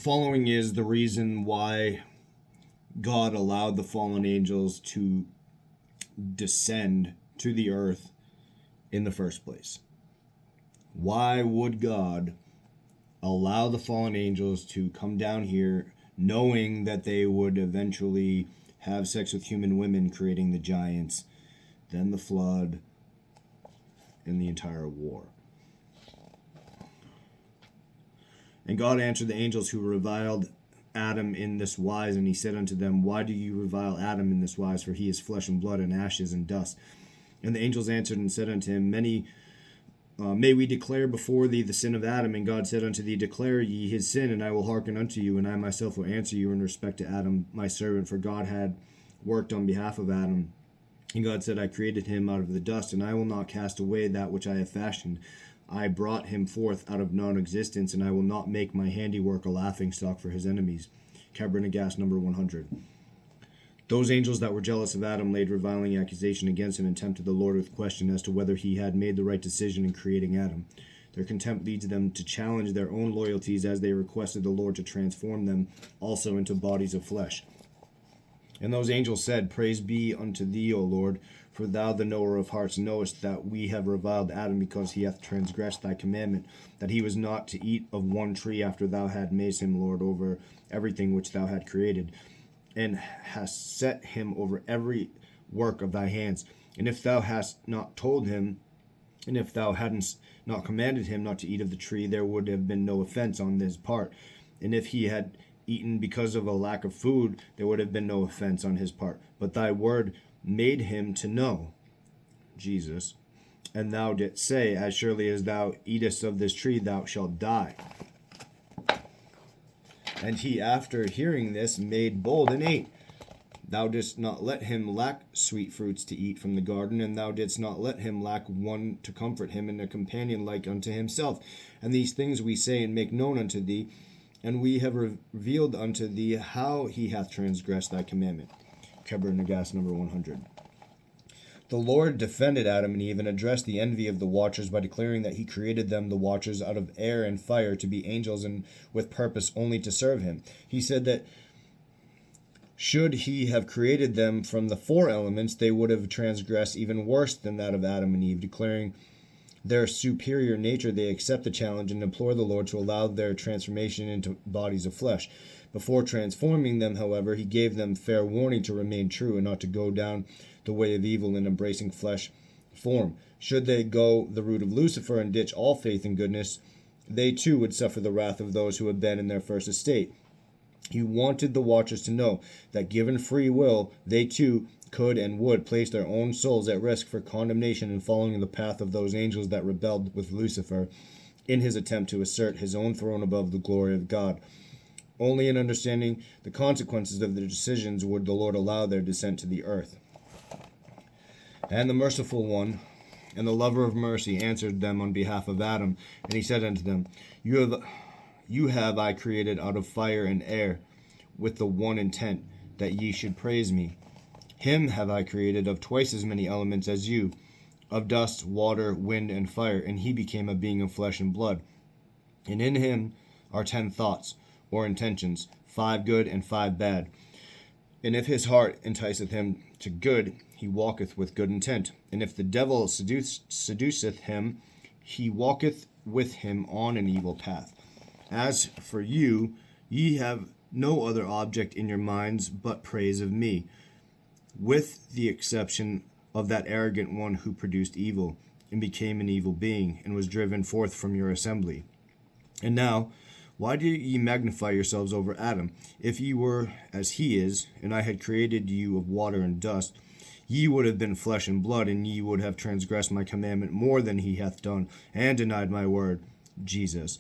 following is the reason why God allowed the fallen angels to descend to the earth in the first place. Why would God allow the fallen angels to come down here knowing that they would eventually have sex with human women, creating the giants, then the flood, and the entire war? And God answered the angels who reviled Adam in this wise, and he said unto them, Why do you revile Adam in this wise? For he is flesh and blood, and ashes and dust. And the angels answered and said unto him, May we declare before thee the sin of Adam? And God said unto thee, Declare ye his sin, and I will hearken unto you, and I myself will answer you in respect to Adam my servant. For God had worked on behalf of Adam. And God said, I created him out of the dust, and I will not cast away that which I have fashioned. I brought him forth out of non-existence, and I will not make my handiwork a laughingstock for his enemies. Kebra-Nagast number 100. Those angels that were jealous of Adam laid reviling accusation against him and tempted the Lord with question as to whether he had made the right decision in creating Adam. Their contempt leads them to challenge their own loyalties as they requested the Lord to transform them also into bodies of flesh. And those angels said, Praise be unto thee, O Lord, for thou, the knower of hearts, knowest that we have reviled Adam because he hath transgressed thy commandment, that he was not to eat of one tree after thou had made him Lord over everything which thou had created, and hast set him over every work of thy hands. And if thou hadst not told him, and if thou hadst not commanded him not to eat of the tree, there would have been no offense on his part. And if he had eaten because of a lack of food, there would have been no offense on his part. But thy word made him to know, Jesus, and thou didst say, As surely as thou eatest of this tree, thou shalt die. And he, after hearing this, made bold and ate. Thou didst not let him lack sweet fruits to eat from the garden, and thou didst not let him lack one to comfort him, and a companion like unto himself. And these things we say and make known unto thee, and we have revealed unto thee how he hath transgressed thy commandment. Kebra-Nagast number 100. The Lord defended Adam and Eve and addressed the envy of the watchers by declaring that he created them, the watchers, out of air and fire to be angels and with purpose only to serve him. He said that should he have created them from the four elements, they would have transgressed even worse than that of Adam and Eve. Declaring their superior nature, they accept the challenge and implore the Lord to allow their transformation into bodies of flesh. Before transforming them, however, he gave them fair warning to remain true and not to go down the way of evil in embracing flesh form. Should they go the route of Lucifer and ditch all faith and goodness, they too would suffer the wrath of those who had been in their first estate. He wanted the watchers to know that given free will, they too could and would place their own souls at risk for condemnation in following the path of those angels that rebelled with Lucifer in his attempt to assert his own throne above the glory of God. Only in understanding the consequences of their decisions would the Lord allow their descent to the earth. And the merciful one and the lover of mercy answered them on behalf of Adam, and he said unto them, You have I created out of fire and air, with the one intent, that ye should praise me. Him have I created of twice as many elements as you, of dust, water, wind, and fire, and he became a being of flesh and blood. And in him are 10 thoughts, or intentions, 5 good and 5 bad. And if his heart enticeth him to good, he walketh with good intent. And if the devil seduceth him, he walketh with him on an evil path. As for you, ye have no other object in your minds but praise of me, with the exception of that arrogant one who produced evil, and became an evil being, and was driven forth from your assembly. And now, why do ye magnify yourselves over Adam? If ye were as he is, and I had created you of water and dust, ye would have been flesh and blood, and ye would have transgressed my commandment more than he hath done, and denied my word. Jesus.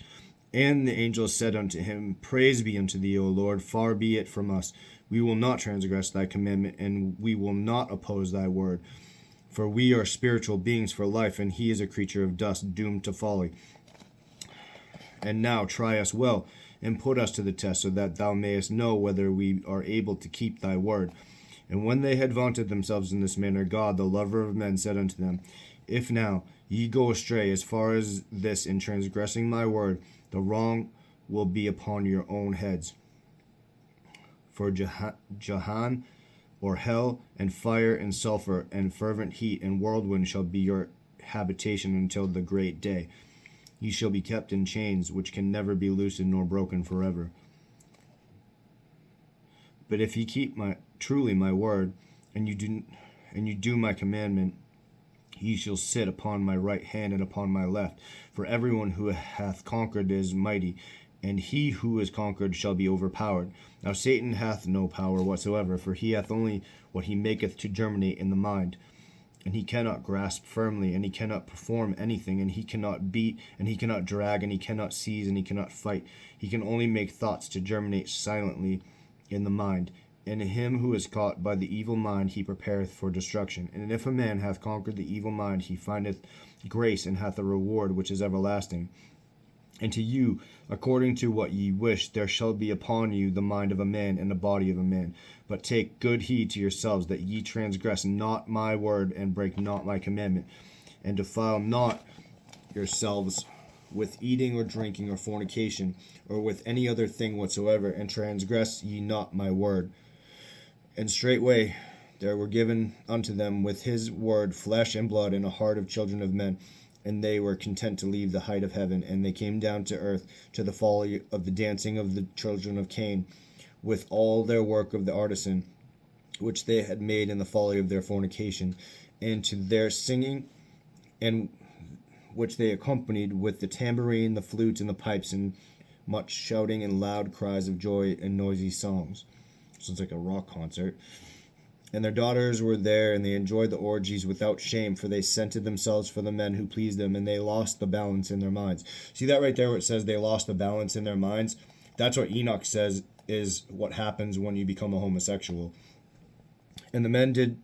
And the angels said unto him, Praise be unto thee, O Lord, far be it from us. We will not transgress thy commandment, and we will not oppose thy word. For we are spiritual beings for life, and he is a creature of dust, doomed to folly. And now try us well, and put us to the test, so that thou mayest know whether we are able to keep thy word. And when they had vaunted themselves in this manner, God, the lover of men, said unto them, If now ye go astray as far as this in transgressing my word, the wrong will be upon your own heads. For Jahan, or hell, and fire, and sulfur, and fervent heat, and whirlwind shall be your habitation until the great day. Ye shall be kept in chains, which can never be loosened nor broken forever. But if ye keep truly my word, and you do my commandment, ye shall sit upon my right hand and upon my left. For everyone who hath conquered is mighty, and he who is conquered shall be overpowered. Now Satan hath no power whatsoever, for he hath only what he maketh to germinate in the mind. And he cannot grasp firmly, and he cannot perform anything, and he cannot beat, and he cannot drag, and he cannot seize, and he cannot fight. He can only make thoughts to germinate silently in the mind. And him who is caught by the evil mind he prepareth for destruction. And if a man hath conquered the evil mind, he findeth grace, and hath a reward which is everlasting. And to you, according to what ye wish, there shall be upon you the mind of a man and the body of a man. But take good heed to yourselves, that ye transgress not my word, and break not my commandment, and defile not yourselves with eating or drinking or fornication, or with any other thing whatsoever, and transgress ye not my word. And straightway there were given unto them with his word flesh and blood, and a heart of children of men. And they were content to leave the height of heaven, and they came down to earth, to the folly of the dancing of the children of Cain, with all their work of the artisan, which they had made in the folly of their fornication, and to their singing, and which they accompanied with the tambourine, the flute, and the pipes, and much shouting, and loud cries of joy, and noisy songs. So it's like a rock concert. And their daughters were there, and they enjoyed the orgies without shame, for they scented themselves for the men who pleased them, and they lost the balance in their minds. See that right there where it says they lost the balance in their minds? That's what Enoch says is what happens when you become a homosexual. And the men did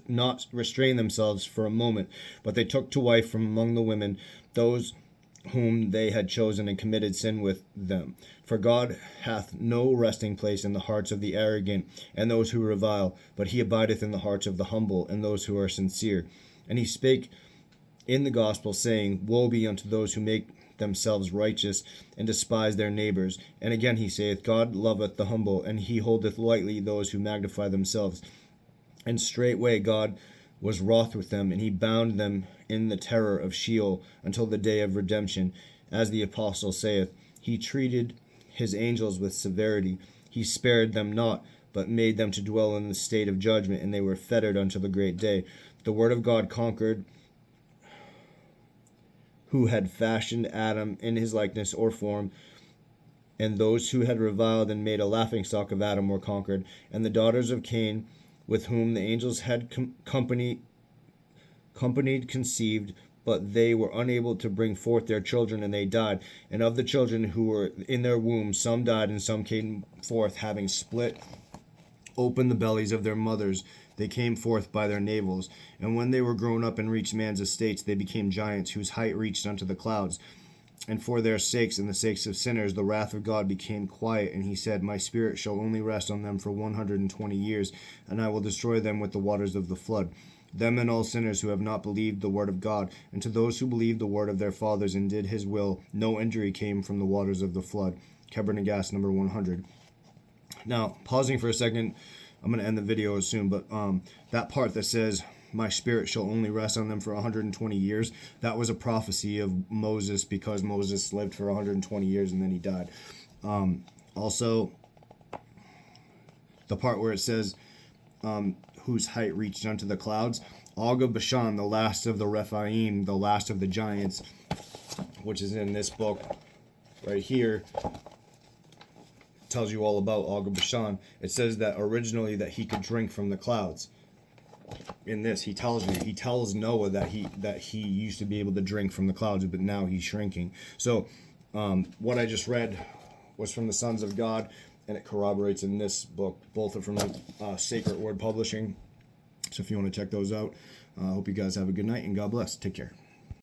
not restrain themselves for a moment, but they took to wife from among the women those whom they had chosen, and committed sin with them. For God hath no resting place in the hearts of the arrogant and those who revile, but he abideth in the hearts of the humble and those who are sincere. And he spake in the gospel, saying, Woe be unto those who make themselves righteous, and despise their neighbors. And again he saith, God loveth the humble, and he holdeth lightly those who magnify themselves. And straightway God was wroth with them, and he bound them in the terror of Sheol until the day of redemption. As the apostle saith, he treated his angels with severity. He spared them not, but made them to dwell in the state of judgment, and they were fettered until the great day. The word of God conquered, who had fashioned Adam in his likeness or form, and those who had reviled and made a laughingstock of Adam were conquered. And the daughters of Cain, with whom the angels had companied, conceived, but they were unable to bring forth their children, and they died. And of the children who were in their womb, some died, and some came forth, having split open the bellies of their mothers. They came forth by their navels. And when they were grown up and reached man's estates, they became giants, whose height reached unto the clouds. And for their sakes and the sakes of sinners, the wrath of God became quiet. And he said, My spirit shall only rest on them for 120 years, and I will destroy them with the waters of the flood. Them and all sinners who have not believed the word of God. And to those who believed the word of their fathers and did his will, no injury came from the waters of the flood. Kebra-Nagast number 100. Now, pausing for a second, I'm going to end the video soon, but that part that says, my spirit shall only rest on them for 120 years, that was a prophecy of Moses, because Moses lived for 120 years and then he died. Also, the part where it says, whose height reached unto the clouds, Og of Bashan, the last of the Rephaim, the last of the giants, which is in this book right here, tells you all about Og of Bashan. It says that originally that he could drink from the clouds. In this, he tells Noah that he used to be able to drink from the clouds, but now he's shrinking. So what I just read was from the Sons of God, and it corroborates in this book. Both are from Sacred Word Publishing. So if you want to check those out, I hope you guys have a good night, and God bless. Take care.